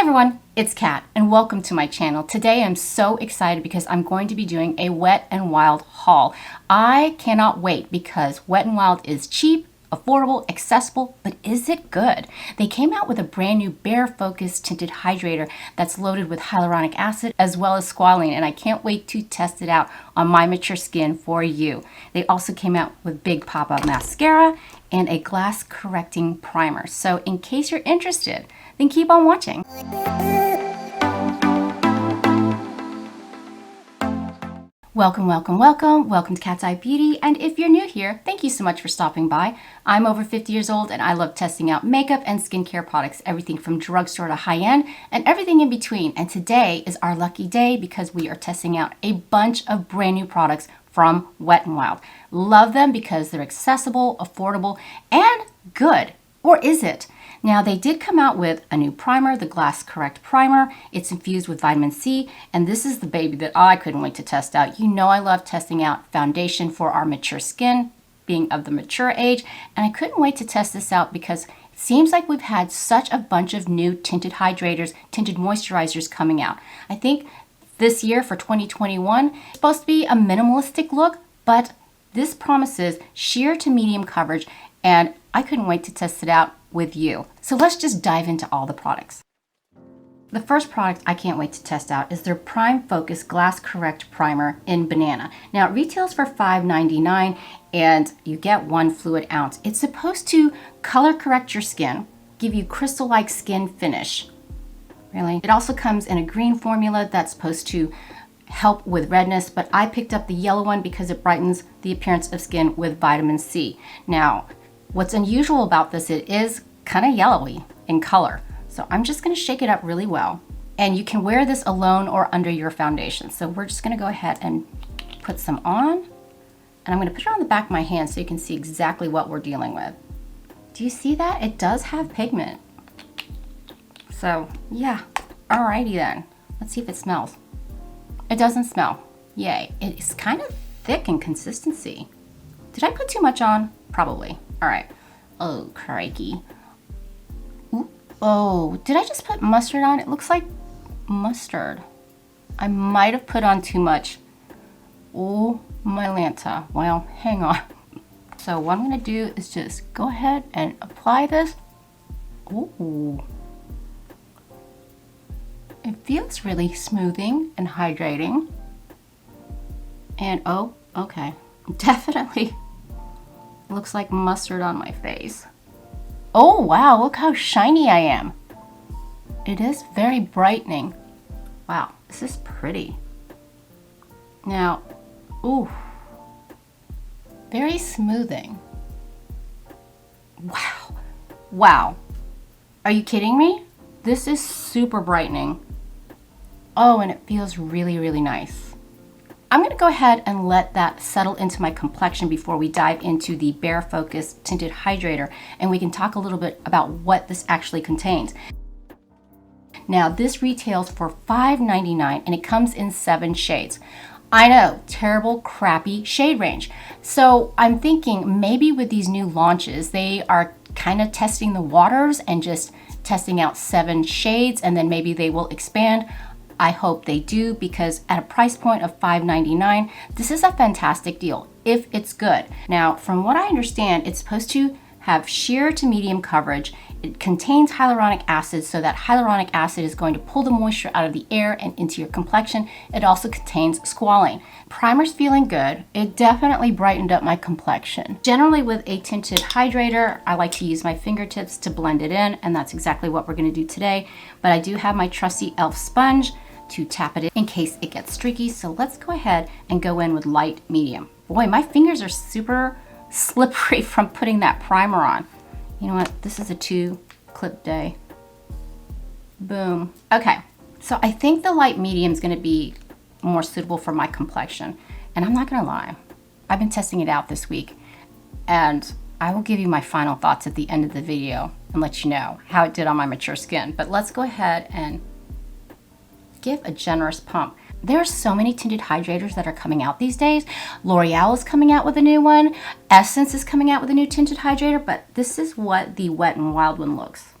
everyone, it's Kat and welcome to my channel. Today I'm so excited because I'm going to be doing a Wet n Wild haul. I cannot wait because Wet n Wild is cheap, affordable, accessible, but is it good? They came out with a brand new Bare Focus Tinted Hydrator that's loaded with hyaluronic acid as well as squalane, and I can't wait to test it out on my mature skin for you. They also came out with Big Poppa Mascara and a glass correcting primer. So in case you're interested, then keep on watching. Welcome, welcome, welcome. Welcome to Cat's Eye Beauty. And if you're new here, thank you so much for stopping by. I'm over 50 years old and I love testing out makeup and skincare products, everything from drugstore to high-end and everything in between. And today is our lucky day because we are testing out a bunch of brand new products from Wet n Wild. Love them because they're accessible, affordable, and good. Or is it? Now, they did come out with a new primer, the Glass Correct Primer. It's infused with vitamin C, and this is the baby that I couldn't wait to test out. You know I love testing out foundation for our mature skin, being of the mature age, and I couldn't wait to test this out because it seems like we've had such a bunch of new tinted hydrators, tinted moisturizers coming out. I think this year for 2021, it's supposed to be a minimalistic look, but this promises sheer to medium coverage, and I couldn't wait to test it out with you. So let's just dive into all the products. The first product I can't wait to test out is their Prime Focus Glass Correct Primer in Banana. Now it retails for $5.99 and you get 1 fluid ounce. It's supposed to color correct your skin, give you crystal-like skin finish. Really? It also comes in a green formula that's supposed to help with redness, but I picked up the yellow one because it brightens the appearance of skin with vitamin C. Now, what's unusual about this, it is kind of yellowy in color. So I'm just gonna shake it up really well. And you can wear this alone or under your foundation. So we're just gonna go ahead and put some on. And I'm gonna put it on the back of my hand so you can see exactly what we're dealing with. Do you see that? It does have pigment. So yeah, alrighty then. Let's see if it smells. It doesn't smell. Yay. It's kind of thick in consistency. Did I put too much on? Probably. All right. Oh, crikey. Ooh. Oh, did I just put mustard on? It looks like mustard. I might have put on too much. Oh, my Lanta. Well, hang on. So what I'm going to do is just go ahead and apply this. Ooh. It feels really smoothing and hydrating. And oh, okay. Definitely looks like mustard on my face. Oh wow, look how shiny I am. It is very brightening. Wow, this is pretty. Now, ooh, very smoothing. Wow, wow. Are you kidding me? This is super brightening. Oh, and it feels really, really nice. I'm gonna go ahead and let that settle into my complexion before we dive into the Bare Focus Tinted Hydrator, and we can talk a little bit about what this actually contains. Now, this retails for $5.99 and it comes in 7 shades. I know, terrible, crappy shade range. So I'm thinking maybe with these new launches, they are kind of testing the waters and just testing out 7 shades, and then maybe they will expand. I hope they do, because at a price point of $5.99, this is a fantastic deal if it's good. Now, from what I understand, it's supposed to have sheer to medium coverage. It contains hyaluronic acid, so that hyaluronic acid is going to pull the moisture out of the air and into your complexion. It also contains squalane. Primer's feeling good. It definitely brightened up my complexion. Generally with a tinted hydrator, I like to use my fingertips to blend it in, and that's exactly what we're gonna do today. But I do have my trusty e.l.f. sponge to tap it in case it gets streaky. So let's go ahead and go in with light medium. Boy, my fingers are super slippery from putting that primer on. You know what? This is a 2-clip day. Boom. Okay, so I think the light medium is going to be more suitable for my complexion. And I'm not going to lie, I've been testing it out this week, and I will give you my final thoughts at the end of the video and let you know how it did on my mature skin. But let's go ahead and give a generous pump. There are so many tinted hydrators that are coming out these days. L'Oreal is coming out with a new one. Essence is coming out with a new tinted hydrator, but this is what the Wet n Wild one looks.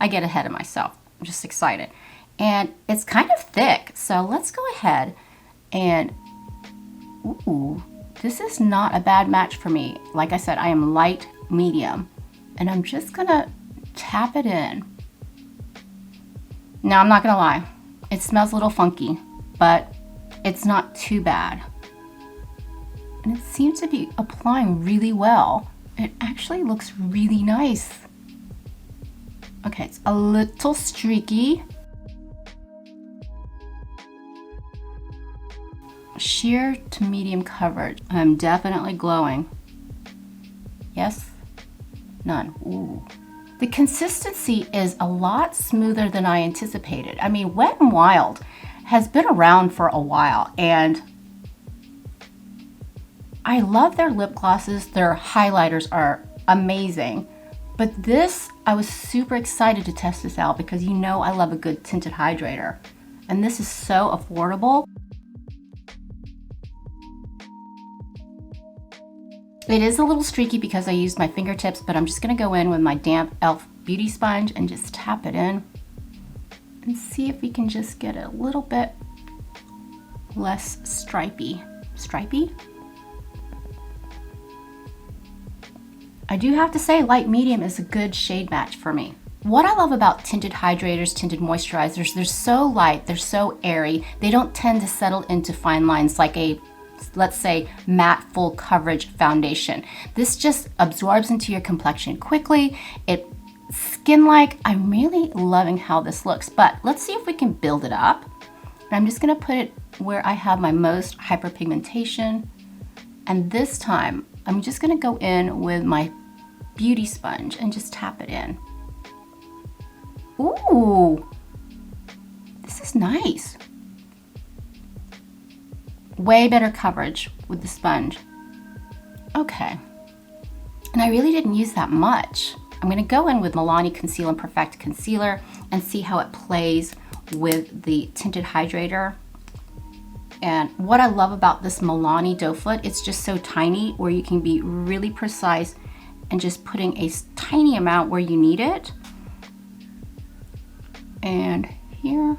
I get ahead of myself. I'm just excited. And it's kind of thick, so let's go ahead and, ooh, this is not a bad match for me. Like I said, I am light medium, and I'm just gonna tap it in. Now, I'm not gonna lie, it smells a little funky, but it's not too bad. And it seems to be applying really well. It actually looks really nice. Okay, it's a little streaky. Sheer to medium coverage. I'm definitely glowing. Yes? None. Ooh. The consistency is a lot smoother than I anticipated. I mean, Wet n Wild has been around for a while, and I love their lip glosses. Their highlighters are amazing. But this, I was super excited to test this out because you know I love a good tinted hydrator. And this is so affordable. It is a little streaky because I used my fingertips, but I'm just gonna go in with my damp e.l.f. beauty sponge and just tap it in and see if we can just get a little bit less stripy. Stripy? I do have to say light medium is a good shade match for me. What I love about tinted hydrators, tinted moisturizers, they're so light, they're so airy, they don't tend to settle into fine lines like a, let's say, matte full coverage foundation. This just absorbs into your complexion quickly. It skin-like. I'm really loving how this looks, but let's see if we can build it up. And I'm just gonna put it where I have my most hyperpigmentation. And this time, I'm just gonna go in with my beauty sponge and just tap it in. Ooh, this is nice. Way better coverage with the sponge. Okay, and I really didn't use that much. I'm gonna go in with Milani Conceal and Perfect Concealer and see how it plays with the tinted hydrator. And what I love about this Milani doe foot, it's just so tiny where you can be really precise and just putting a tiny amount where you need it. And here.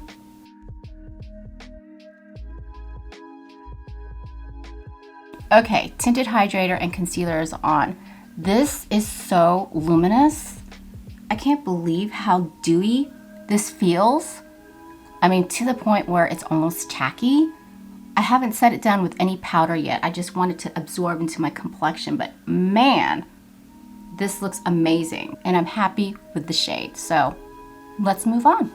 Okay, tinted hydrator and concealer is on. This is so luminous. I can't believe how dewy this feels. I mean, to the point where it's almost tacky. I haven't set it down with any powder yet. I just want it to absorb into my complexion, but man, this looks amazing. And I'm happy with the shade, so let's move on.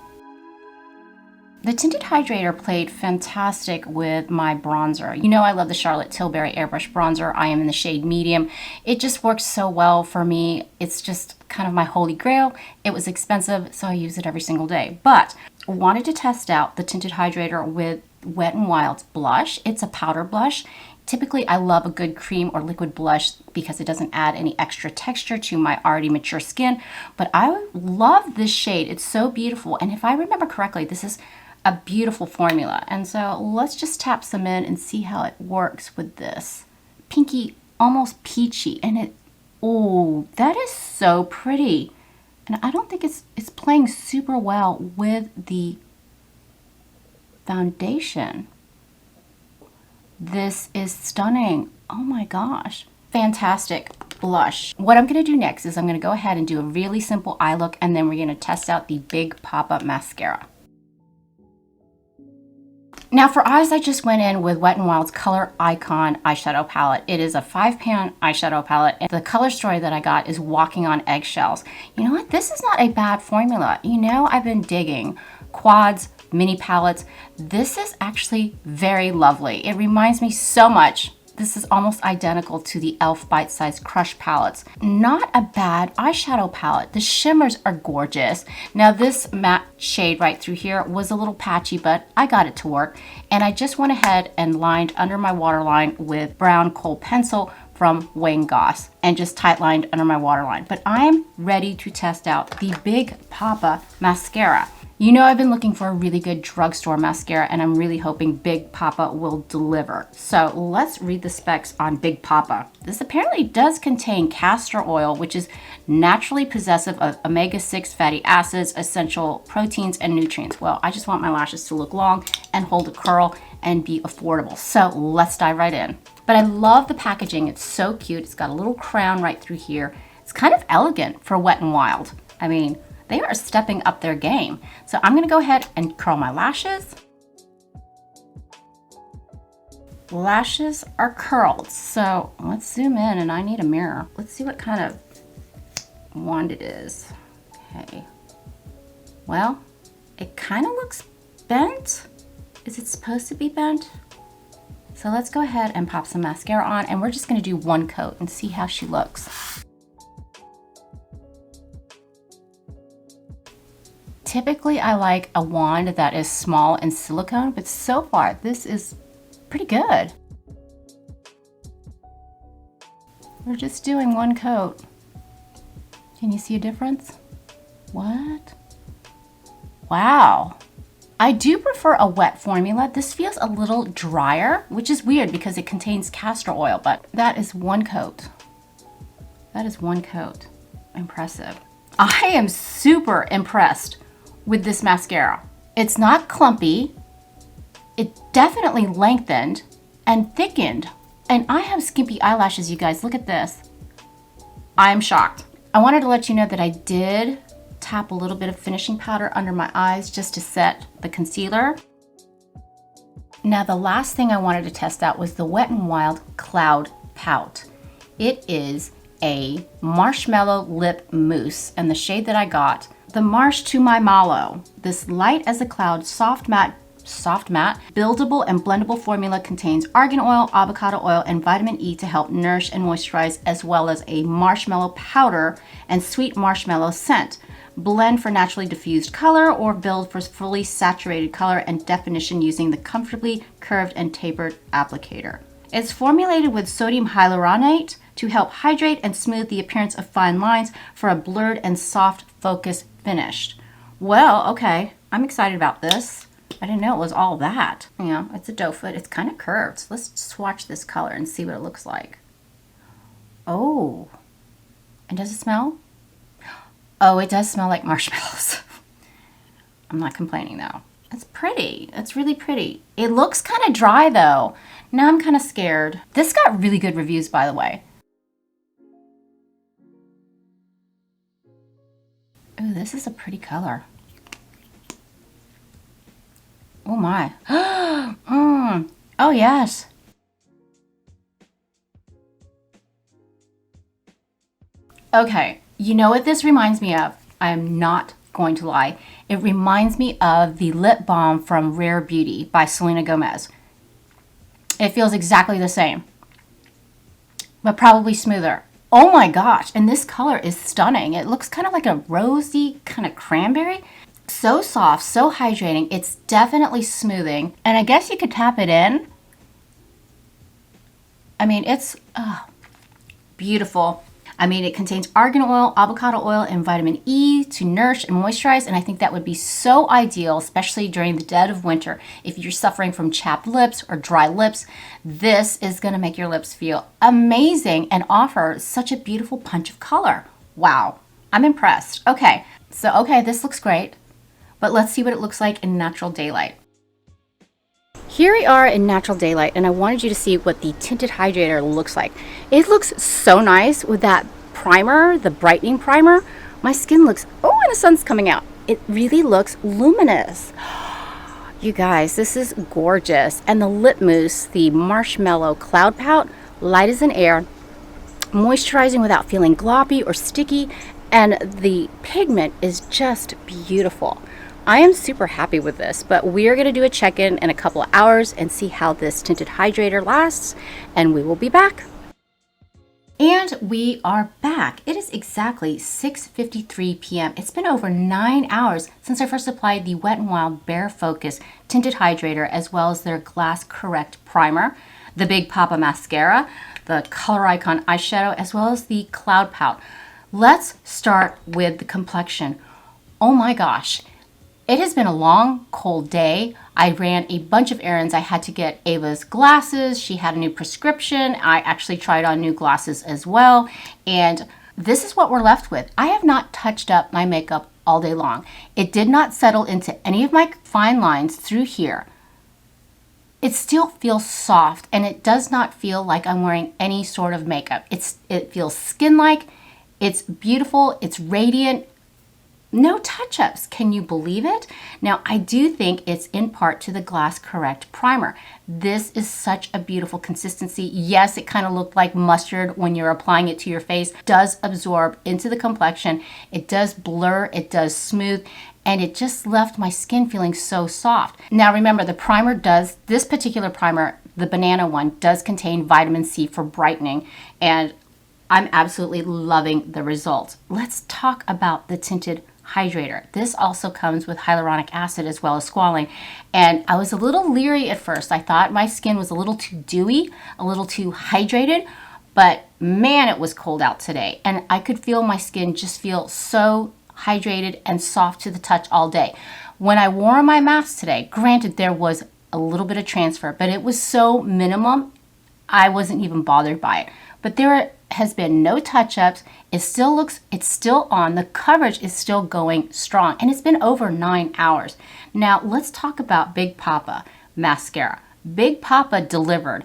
The tinted hydrator played fantastic with my bronzer. You know I love the Charlotte Tilbury Airbrush Bronzer. I am in the shade medium. It just works so well for me. It's just kind of my holy grail. It was expensive, so I use it every single day. But wanted to test out the tinted hydrator with Wet n Wild's blush. It's a powder blush. Typically, I love a good cream or liquid blush because it doesn't add any extra texture to my already mature skin. But I love this shade. It's so beautiful. And if I remember correctly, this is a beautiful formula. And so let's just tap some in and see how it works with this. Pinky, almost peachy. And it, oh, that is so pretty. And I don't think it's playing super well with the foundation. This is stunning. Oh my gosh. Fantastic blush. What I'm gonna do next is I'm gonna go ahead and do a really simple eye look, and then we're gonna test out the Big Poppa Mascara. Now for eyes, I just went in with Wet n Wild's Color Icon eyeshadow palette. It is a 5-pan eyeshadow palette, and the color story that I got is Walking on Eggshells. You know what? This is not a bad formula. You know, I've been digging quads, mini palettes. This is actually very lovely. It reminds me so much. This is almost identical to the e.l.f. Bite Size Crush palettes. Not a bad eyeshadow palette. The shimmers are gorgeous. Now this matte shade right through here was a little patchy, but I got it to work. And I just went ahead and lined under my waterline with brown kohl pencil from Wayne Goss and just tight lined under my waterline. But I'm ready to test out the Big Poppa Mascara. You know I've been looking for a really good drugstore mascara, and I'm really hoping Big Poppa will deliver. So let's read the specs on Big Poppa. This apparently does contain castor oil, which is naturally possessive of omega-6 fatty acids, essential proteins, and nutrients. Well, I just want my lashes to look long and hold a curl and be affordable. So let's dive right in. But I love the packaging. It's so cute. It's got a little crown right through here. It's kind of elegant for Wet n Wild. I mean, they are stepping up their game. So I'm gonna go ahead and curl my lashes. Lashes are curled. So let's zoom in, and I need a mirror. Let's see what kind of wand it is. Okay. Well, it kind of looks bent. Is it supposed to be bent? So let's go ahead and pop some mascara on, and we're just gonna do one coat and see how she looks. Typically, I like a wand that is small and silicone, but so far, this is pretty good. We're just doing one coat. Can you see a difference? What? Wow. I do prefer a wet formula. This feels a little drier, which is weird because it contains castor oil, but that is one coat. That is one coat. Impressive. I am super impressed with this mascara. It's not clumpy. It definitely lengthened and thickened. And I have skimpy eyelashes, you guys. Look at this. I'm shocked. I wanted to let you know that I did tap a little bit of finishing powder under my eyes just to set the concealer. Now, the last thing I wanted to test out was the Wet n Wild Cloud Pout. It is a Marshmallow Lip Mousse, and the shade that I got, the MARSH to my MALLOW. This light as a cloud, soft matte, buildable and blendable formula contains argan oil, avocado oil, and vitamin E to help nourish and moisturize, as well as a marshmallow powder and sweet marshmallow scent. Blend for naturally diffused color or build for fully saturated color and definition using the comfortably curved and tapered applicator. It's formulated with sodium hyaluronate to help hydrate and smooth the appearance of fine lines for a blurred and soft focus finish. Well, okay, I'm excited about this. I didn't know it was all that. You know, it's a doe foot. It's kind of curved. So let's swatch this color and see what it looks like. Oh, and does it smell? Oh, it does smell like marshmallows. I'm not complaining though. It's pretty. It's really pretty. It looks kind of dry though. Now I'm kind of scared. This got really good reviews, by the way. Oh, this is a pretty color. Oh my. Oh yes. Okay, you know what this reminds me of? I am not going to lie. It reminds me of the lip balm from Rare Beauty by Selena Gomez. It feels exactly the same, but probably smoother. Oh my gosh, and this color is stunning. It looks kind of like a rosy kind of cranberry. So soft, so hydrating. It's definitely smoothing. And I guess you could tap it in. I mean, it's beautiful. I mean, it contains argan oil, avocado oil, and vitamin E to nourish and moisturize. And I think that would be so ideal, especially during the dead of winter. If you're suffering from chapped lips or dry lips, this is going to make your lips feel amazing and offer such a beautiful punch of color. Wow, I'm impressed. Okay, this looks great. But let's see what it looks like in natural daylight. Here we are in natural daylight, and I wanted you to see what the tinted hydrator looks like. It looks so nice with that primer, the brightening primer. My skin looks, oh, and the sun's coming out. It really looks luminous. You guys, this is gorgeous. And the lip mousse, the Marshmallow Cloud Pout, light as an air, moisturizing without feeling gloppy or sticky, and the pigment is just beautiful. I am super happy with this, but we are going to do a check-in in a couple of hours and see how this tinted hydrator lasts, and we will be back. And we are back. It is exactly 6:53 p.m. It's been over 9 hours since I first applied the Wet n Wild Bare Focus Tinted Hydrator, as well as their Glass Correct Primer, the Big Poppa Mascara, the Color Icon Eyeshadow, as well as the Cloud Pout. Let's start with the complexion. Oh my gosh. It has been a long, cold day. I ran a bunch of errands. I had to get Ava's glasses. She had a new prescription. I actually tried on new glasses as well. And this is what we're left with. I have not touched up my makeup all day long. It did not settle into any of my fine lines through here. It still feels soft, and it does not feel like I'm wearing any sort of makeup. It feels skin-like. It's beautiful. It's radiant. No touch-ups. Can you believe it? Now, I do think it's in part to the Glass Correct primer. This is such a beautiful consistency. Yes, it kind of looked like mustard when you're applying it to your face. It does absorb into the complexion. It does blur. It does smooth. And it just left my skin feeling so soft. Now, remember, the primer does, this particular primer, the banana one, does contain vitamin C for brightening. And I'm absolutely loving the results. Let's talk about the tinted hydrator. This also comes with hyaluronic acid as well as squalane. And I was a little leery at first. I thought my skin was a little too dewy, a little too hydrated, but man, it was cold out today. And I could feel my skin just feel so hydrated and soft to the touch all day. When I wore my mask today, granted there was a little bit of transfer, but it was so minimum, I wasn't even bothered by it. But there has been no touch-ups. It's still on. The coverage is still going strong, and it's been over 9 hours. Now let's talk about Big Poppa mascara. Big Poppa delivered.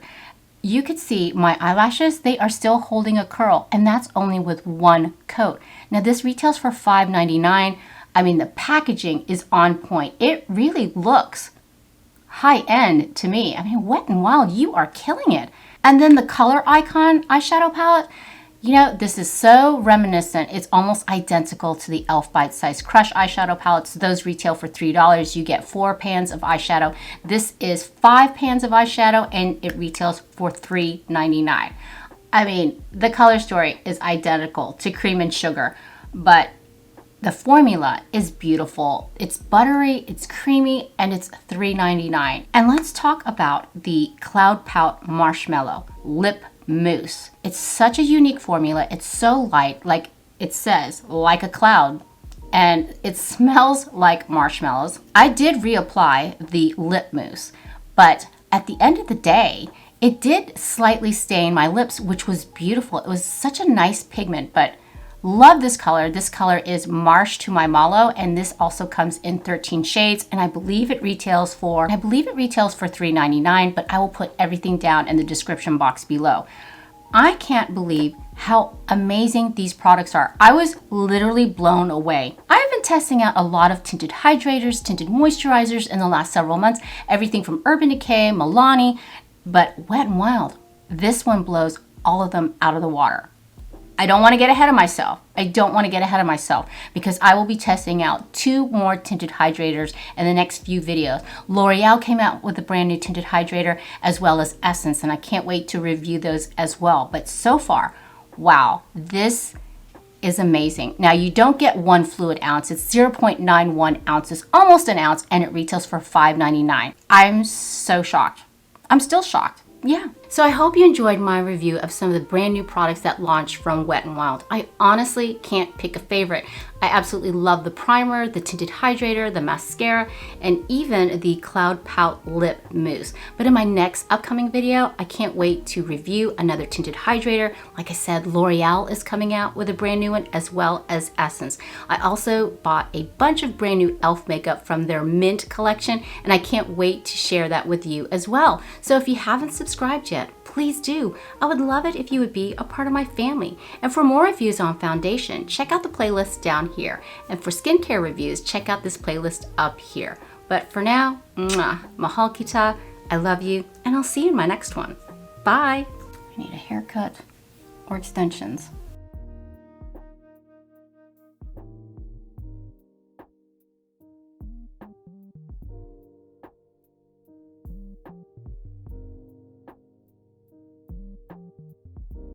You could see my eyelashes, they are still holding a curl, and that's only with one coat. Now this retails for $5.99. I mean, the packaging is on point. It really looks high-end to me. I mean, Wet n Wild, you are killing it. And then the Color Icon eyeshadow palette, you know, this is so reminiscent. It's almost identical to the e.l.f. Bite Size Crush eyeshadow palettes. Those retail for $3. You get 4 pans of eyeshadow. This is 5 pans of eyeshadow, and it retails for $3.99. I mean, the color story is identical to Cream and Sugar, but the formula is beautiful. It's buttery, it's creamy, and it's $3.99. And let's talk about the Cloud Pout Marshmallow Lip Mousse. It's such a unique formula. It's so light, like it says, like a cloud, and it smells like marshmallows. I did reapply the lip mousse, but at the end of the day, it did slightly stain my lips, which was beautiful. It was such a nice pigment, but love this color. This color is MARSH to my MALLOW, and this also comes in 13 shades, and I believe it retails for $3.99, but I will put everything down in the description box below. I can't believe how amazing these products are. I was literally blown away. I have been testing out a lot of tinted hydrators, tinted moisturizers in the last several months, everything from Urban Decay, Milani, but Wet n Wild, this one blows all of them out of the water. I don't want to get ahead of myself. Because I will be testing out 2 more tinted hydrators in the next few videos. L'Oreal came out with a brand new tinted hydrator, as well as Essence, and I can't wait to review those as well. But so far, wow, this is amazing. Now, you don't get 1 fluid ounce. It's 0.91 ounces, almost an ounce, and it retails for $5.99. I'm so shocked. I'm still shocked. Yeah. So I hope you enjoyed my review of some of the brand new products that launched from Wet n Wild. I honestly can't pick a favorite. I absolutely love the primer, the tinted hydrator, the mascara, and even the Cloud Pout Lip Mousse. But in my next upcoming video, I can't wait to review another tinted hydrator. Like I said, L'Oreal is coming out with a brand new one, as well as Essence. I also bought a bunch of brand new e.l.f. makeup from their Mint collection, and I can't wait to share that with you as well. So if you haven't subscribed yet, please do. I would love it if you would be a part of my family. And for more reviews on foundation, check out the playlist down here. And for skincare reviews, check out this playlist up here. But for now, mahal kita, I love you, and I'll see you in my next one. Bye. I need a haircut or extensions.